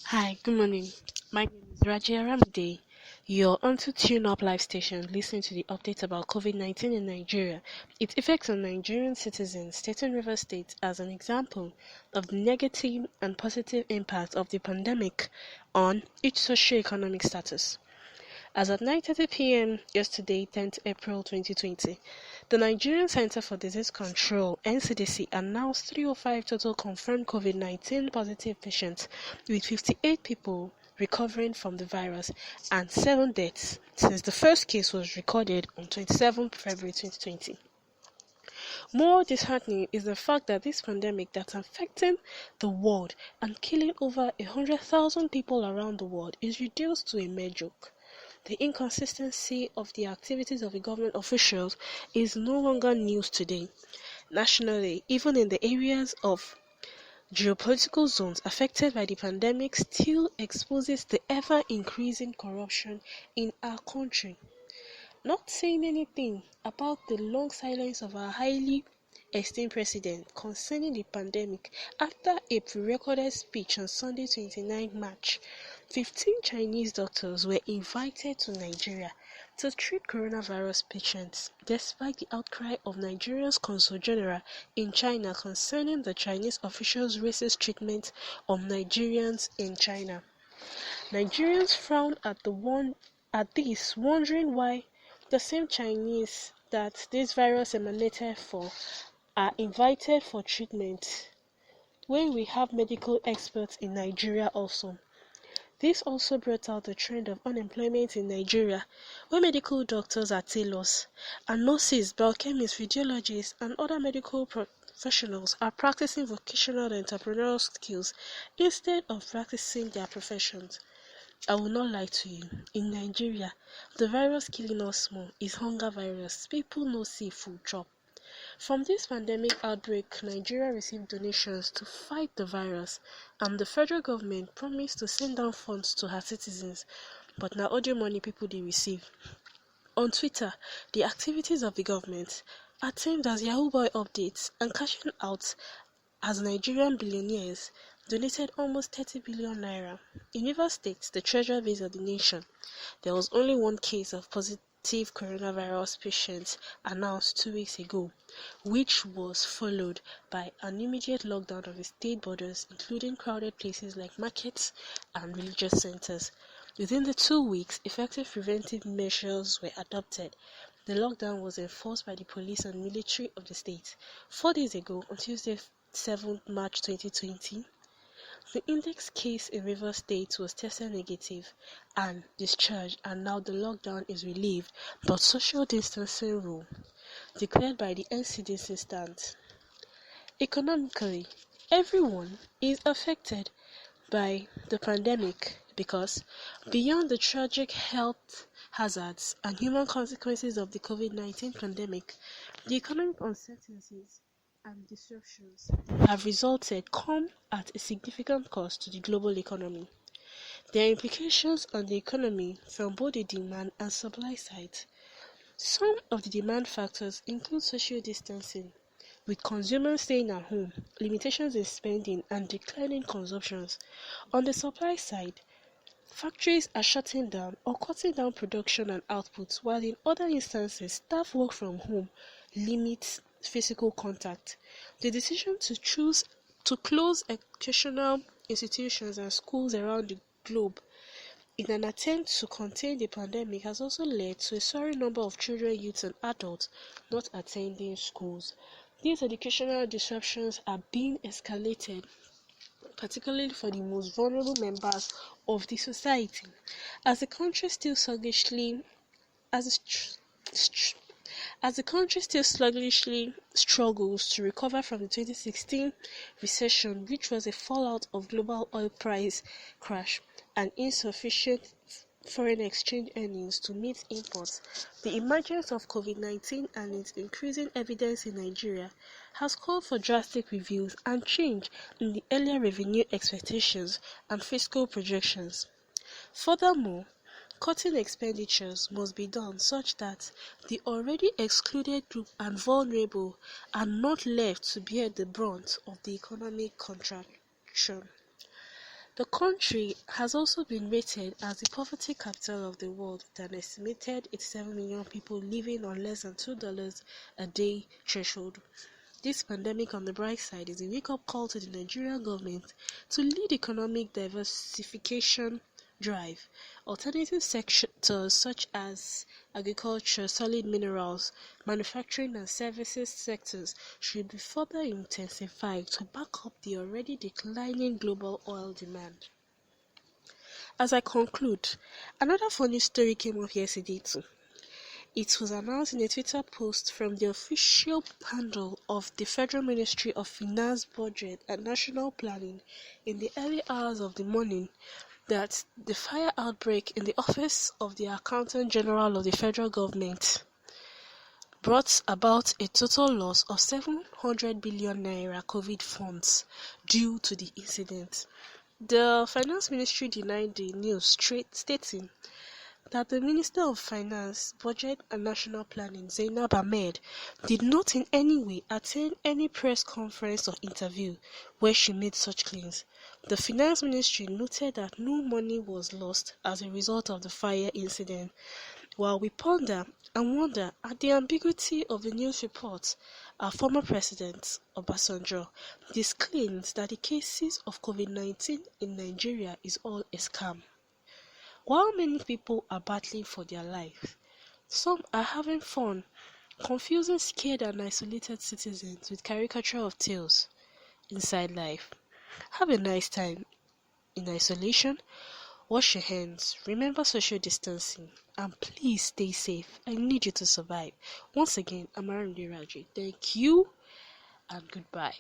Hi, good morning. My name is Rajia Ramide. You're on to Tune Up Live Station, listening to the updates about COVID-19 in Nigeria, its effects on Nigerian citizens, stating River State as an example of the negative and positive impact of the pandemic on each socio-economic status. As at 9:30 p.m. yesterday, 10th April 2020, the Nigerian Center for Disease Control (NCDC) announced 305 total confirmed COVID-19 positive patients, with 58 people recovering from the virus and 7 deaths since the first case was recorded on 27 February 2020. More disheartening is the fact that this pandemic that's affecting the world and killing over 100,000 people around the world is reduced to a mere joke. The inconsistency of the activities of the government officials is no longer news today. Nationally, even in the areas of geopolitical zones affected by the pandemic still exposes the ever-increasing corruption in our country. Not saying anything about the long silence of our highly esteemed president concerning the pandemic after a pre-recorded speech on Sunday 29 March. 15 Chinese doctors were invited to Nigeria to treat coronavirus patients, despite the outcry of Nigeria's Consul General in China concerning the Chinese officials' racist treatment of Nigerians in China. Nigerians frowned at this, wondering why the same Chinese that this virus emanated for are invited for treatment when we have medical experts in Nigeria also. This also brought out the trend of unemployment in Nigeria, where medical doctors are tailors, and nurses, biochemists, radiologists, and other medical professionals are practicing vocational and entrepreneurial skills instead of practicing their professions. I will not lie to you. In Nigeria, the virus killing us more is hunger virus. People no see food chop. From this pandemic outbreak, Nigeria received donations to fight the virus, and the federal government promised to send down funds to her citizens, but now audio money people dey receive. On Twitter, the activities of the government are termed as Yahoo Boy updates and cashing out as Nigerian billionaires donated almost 30 billion naira. In Rivers State, the treasure base of the nation, there was only one case of positive coronavirus patient announced 2 weeks ago, which was followed by an immediate lockdown of the state borders, including crowded places like markets and religious centers. Within the 2 weeks, effective preventive measures were adopted. The lockdown was enforced by the police and military of the state. 4 days ago, on Tuesday, 7th March 2020, The index case in Rivers State was tested negative and discharged, and now the lockdown is relieved, but social distancing rule declared by the NCDC stands. Economically, everyone is affected by the pandemic because, beyond the tragic health hazards and human consequences of the COVID-19 pandemic, the economic uncertainties and disruptions that have resulted come at a significant cost to the global economy. There are implications on the economy from both the demand and supply sides. Some of the demand factors include social distancing, with consumers staying at home, limitations in spending, and declining consumptions. On the supply side, factories are shutting down or cutting down production and output, while in other instances, staff work from home limits physical contact. The decision to close educational institutions and schools around the globe in an attempt to contain the pandemic has also led to a soaring number of children, youths, and adults not attending schools. These educational disruptions are being escalated, particularly for the most vulnerable members of the society, as the country still as as the country still sluggishly struggles to recover from the 2016 recession, which was a fallout of global oil price crash and insufficient foreign exchange earnings to meet imports. The emergence of COVID-19 and its increasing evidence in Nigeria has called for drastic reviews and change in the earlier revenue expectations and fiscal projections. Furthermore, cutting expenditures must be done such that the already excluded group and vulnerable are not left to bear the brunt of the economic contraction. The country has also been rated as the poverty capital of the world, with an estimated 87 million people living on less than $2 a day threshold. This pandemic, on the bright side, is a wake-up call to the Nigerian government to lead economic diversification drive. Alternative sectors such as agriculture, solid minerals, manufacturing and services sectors should be further intensified to back up the already declining global oil demand. As I conclude, another funny story came up yesterday too. It was announced in a Twitter post from the official handle of the Federal Ministry of Finance, Budget and National Planning in the early hours of the morning that the fire outbreak in the office of the Accountant General of the federal government brought about a total loss of 700 billion naira COVID funds due to the incident. The Finance Ministry denied the news, stating that the Minister of Finance, Budget and National Planning, Zainab Ahmed, did not in any way attend any press conference or interview where she made such claims. The Finance Ministry noted that no money was lost as a result of the fire incident. While we ponder and wonder at the ambiguity of the news reports, our former President, Obasanjo, disclaimed that the cases of COVID-19 in Nigeria is all a scam. While many people are battling for their lives, some are having fun, confusing scared and isolated citizens with caricature of tales inside life. Have a nice time in isolation, wash your hands, remember social distancing, and please stay safe. I need you to survive. Once again, I'm Aramide Raji. Thank you and goodbye.